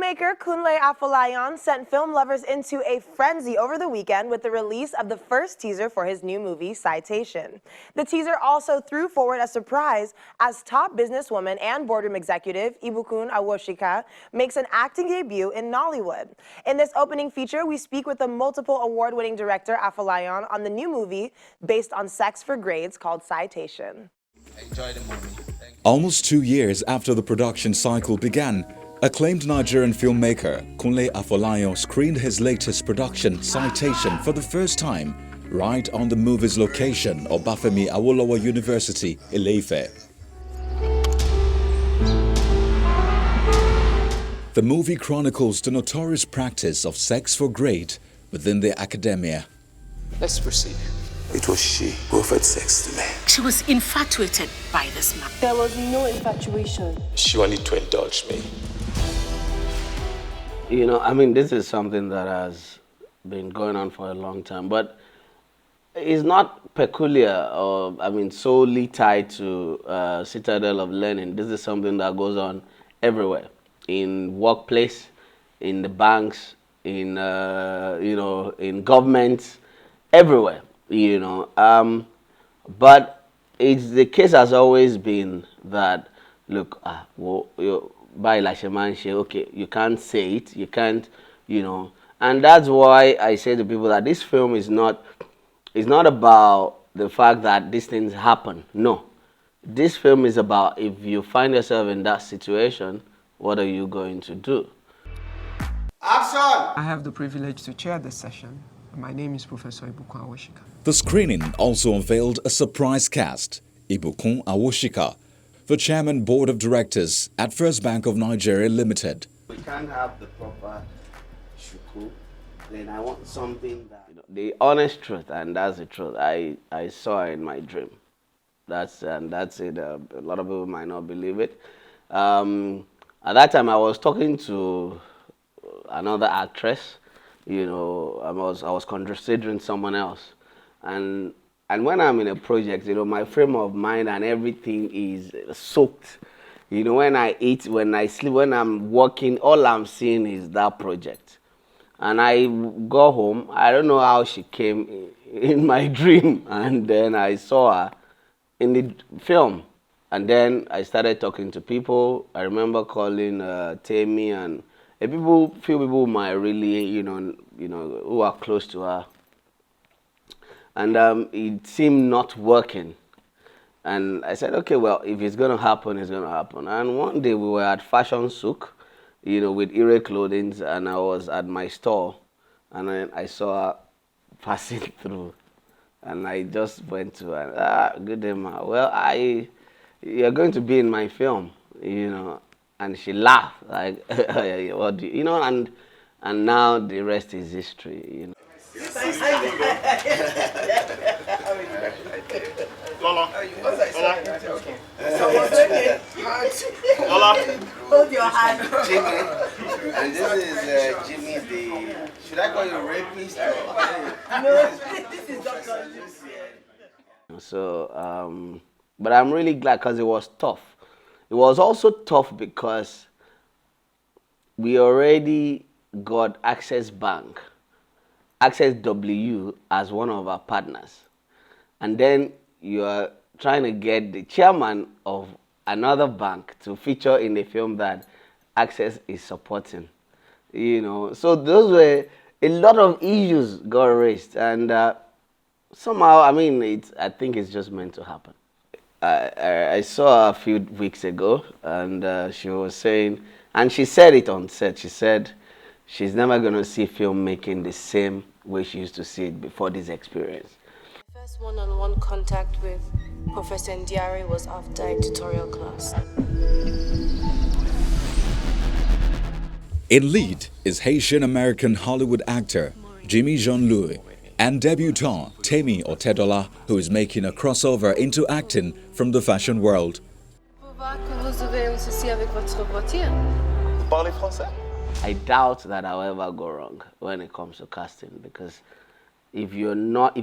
Filmmaker Kunle Afolayan sent film lovers into a frenzy over the weekend with the release of the first teaser for his new movie, Citation. The teaser also threw forward a surprise as top businesswoman and boardroom executive Ibukun Awosika makes an acting debut in Nollywood. In this opening feature, we speak with the multiple award-winning director Afolayan on the new movie based on Sex for Grades called Citation. Enjoy the movie. Almost 2 years after the production cycle began, acclaimed Nigerian filmmaker Kunle Afolayan screened his latest production, Citation, for the first time, right on the movie's location, Obafemi Awolowo University, Ile-Ife. The movie chronicles the notorious practice of sex for grade within the academia. Let's proceed. It was she who offered sex to me. She was infatuated by this man. There was no infatuation. She wanted to indulge me. You know, I mean, this is something that has been going on for a long time, but it's not peculiar or, I mean, solely tied to Citadel of Learning. This is something that goes on everywhere, in workplace, in the banks, in, you know, in governments, everywhere, you know. But the case has always been that, look, by Lashemanche, okay, you can't say it, you can't, you know. And that's why I say to people that this film is not about the fact that these things happen. No. This film is about if you find yourself in that situation, what are you going to do? Action! I have the privilege to chair this session. My name is Professor Ibukun Awosika. The screening also unveiled a surprise cast, Ibukun Awosika, the Chairman Board of Directors at First Bank of Nigeria Limited. We can't have the proper shuku. Then I want something that, you know, the honest truth, and that's the truth. I saw in my dream. That's it. A lot of people might not believe it. At that time, I was talking to another actress. You know, I was considering someone else, and when I'm in a project, you know, my frame of mind and everything is soaked. You know, when I eat, when I sleep, when I'm working, all I'm seeing is that project. And I go home. I don't know how she came in my dream, and then I saw her in the film. And then I started talking to people. I remember calling Temi and few people might really, you know, who are close to her. And it seemed not working. And I said, okay, well, if it's going to happen, it's going to happen. And one day we were at Fashion Souk, you know, with Ire Clothing, and I was at my store, and then I saw her passing through. And I just went to her, good day, ma. Well, you're going to be in my film, you know. And she laughed, like, what do you know, and now the rest is history, you know. Lola. Hold your hand. Jimmy, and this is Jimmy the, should I call you rapist? No, this is Dr. So, but I'm really glad because it was tough. It was also tough because we already got Access Bank, Access W as one of our partners. And then you are trying to get the chairman of another bank to feature in a film that Access is supporting. You know, so those were a lot of issues got raised, and somehow, I mean, I think it's just meant to happen. I saw her a few weeks ago, and she was saying, and she said it on set, she said she's never going to see filmmaking the same way she used to see it before this experience. My first one-on-one contact with Professor Ndiare was after a tutorial class. In lead is Haitian-American Hollywood actor Jimmy Jean-Louis and debutant Temi Otedola, who is making a crossover into acting from the fashion world. I doubt that I'll ever go wrong when it comes to casting, because if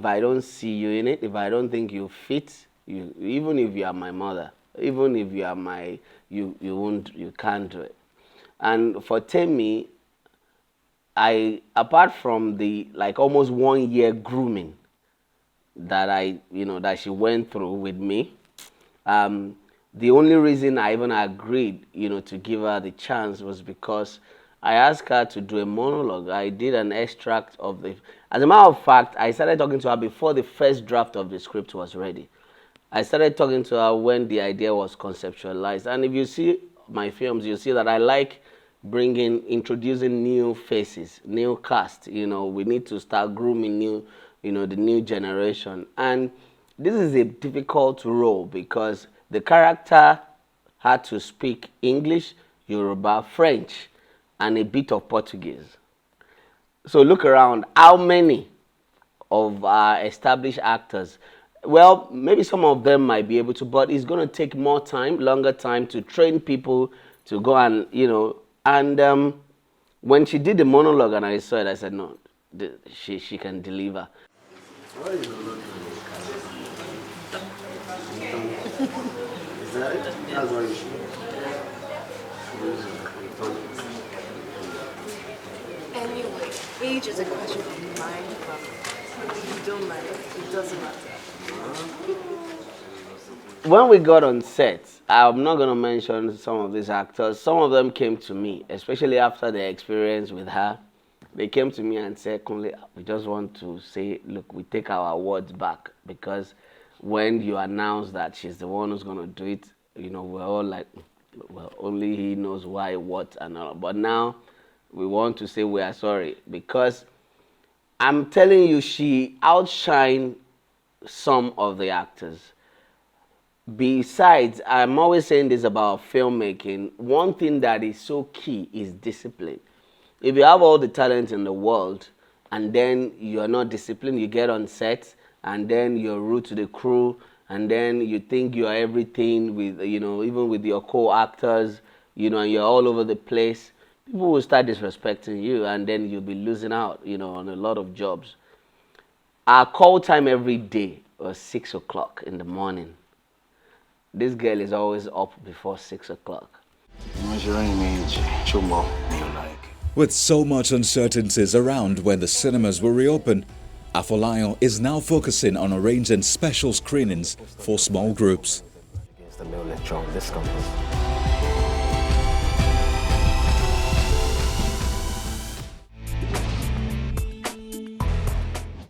I don't see you in it, if I don't think you fit, even if you are my mother, even if you are you can't do it. And for Temi, apart from the like almost 1 year grooming that that she went through with me, the only reason I even agreed, to give her the chance was because I asked her to do a monologue. I did an extract of the... As a matter of fact, I started talking to her before the first draft of the script was ready. I started talking to her when the idea was conceptualized. And if you see my films, you see that I like introducing new faces, new cast. We need to start grooming the new generation. And this is a difficult role because the character had to speak English, Yoruba, French, and a bit of Portuguese. So look around, how many of our established actors, well, maybe some of them might be able to, but it's going to take longer time to train people to go and, and when she did the monologue and I saw it, I said, no, she can deliver. Anyway, age is a question of mind, but if you don't like it doesn't matter. When we got on set, I'm not going to mention some of these actors. Some of them came to me, especially after their experience with her. They came to me and said, Kunle, we just want to say, look, we take our words back because when you announce that she's the one who's going to do it, we're all like, well, only he knows why, what, and all. But now we want to say we are sorry because I'm telling you, she outshined some of the actors. Besides, I'm always saying this about filmmaking, one thing that is so key is discipline. If you have all the talent in the world and then you're not disciplined, you get on set and then you're rude to the crew and then you think you're everything with, even with your co-actors, and you're all over the place, people will start disrespecting you and then you'll be losing out, on a lot of jobs. Our call time every day was 6 o'clock in the morning. This girl is always up before 6 o'clock. With so much uncertainties around when the cinemas will reopen, Afolayan is now focusing on arranging special screenings for small groups. Against the male lecturer on this campus.